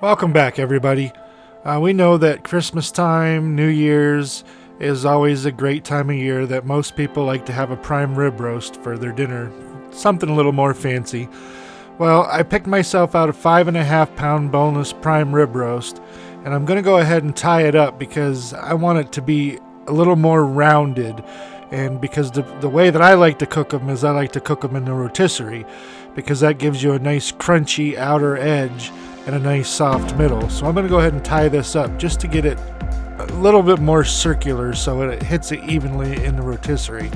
Welcome back, everybody. We know that Christmas time, New Year's, is always a great time of year that most people like to have a prime rib roast for their dinner. Something a little more fancy. Well, I picked myself out a 5.5-pound boneless prime rib roast, and I'm going to go ahead and tie it up because I want it to be a little more rounded. And because the way that I like to cook them is I like to cook them in the rotisserie, because that gives you a nice crunchy outer edge and a nice soft middle. So I'm going to go ahead and tie this up just to get it a little bit more circular so it hits it evenly in the rotisserie.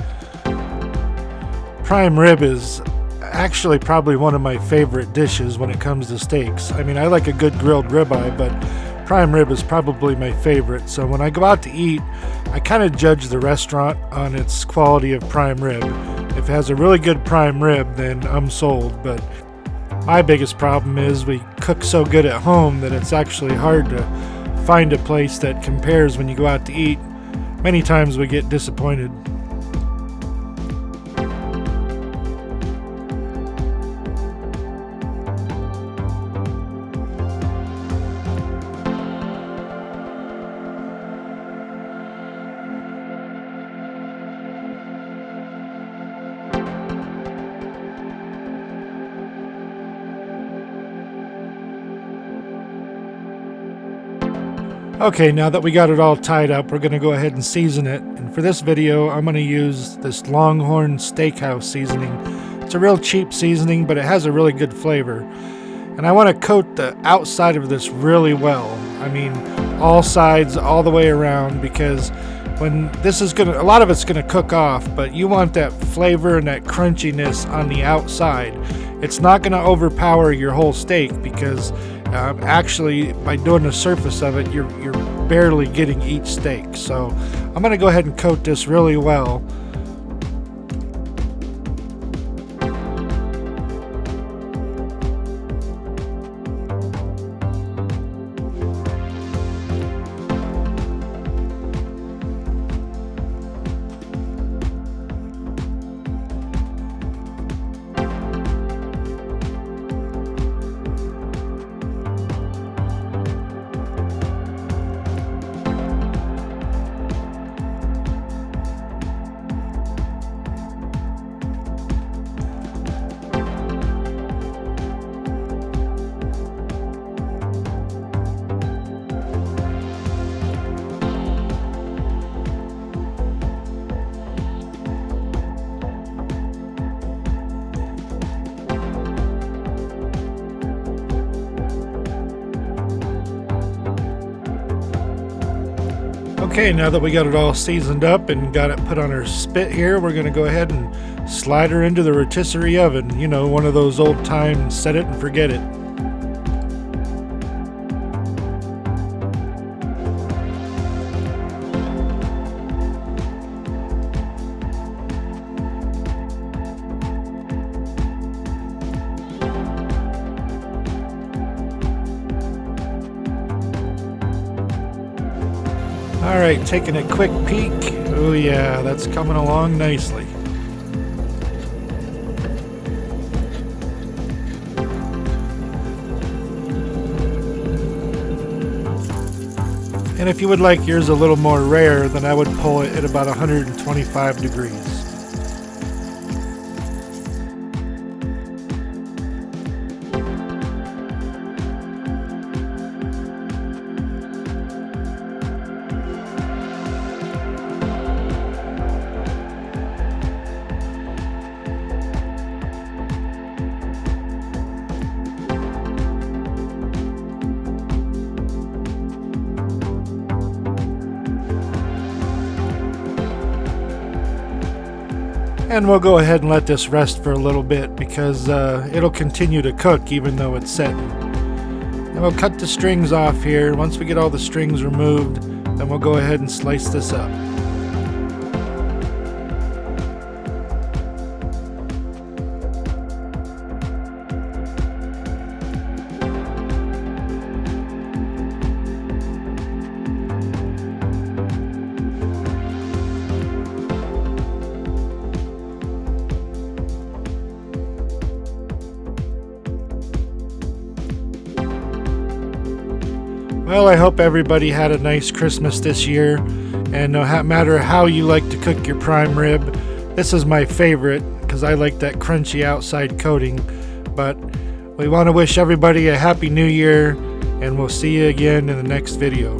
Prime rib is actually probably one of my favorite dishes when it comes to steaks. I mean, I like a good grilled ribeye, but prime rib is probably my favorite. So when I go out to eat, I kind of judge the restaurant on its quality of prime rib. If it has a really good prime rib, then I'm sold. But my biggest problem is we cook so good at home that it's actually hard to find a place that compares when you go out to eat. Many times we get disappointed. Okay, now that we got it all tied up, we're going to go ahead and season it. And for this video, I'm going to use this Longhorn Steakhouse seasoning. It's a real cheap seasoning, but it has a really good flavor. And I want to coat the outside of this really well. I mean, all sides, all the way around, because when this is a lot of it's going to cook off, but you want that flavor and that crunchiness on the outside. It's not going to overpower your whole steak because actually, by doing the surface of it, you're barely getting each steak. So I'm going to go ahead and coat this really well. Okay, now that we got it all seasoned up and got it put on our spit here, we're going to go ahead and slide her into the rotisserie oven. You know, one of those old time set it and forget it. Alright, taking a quick peek. Oh yeah, that's coming along nicely. And if you would like yours a little more rare, then I would pull it at about 125 degrees. And we'll go ahead and let this rest for a little bit because it'll continue to cook even though it's setting. And we'll cut the strings off here. Once we get all the strings removed, then we'll go ahead and slice this up. Well, I hope everybody had a nice Christmas this year, and no matter how you like to cook your prime rib, this is my favorite because I like that crunchy outside coating. But we want to wish everybody a happy new year, and we'll see you again in the next video.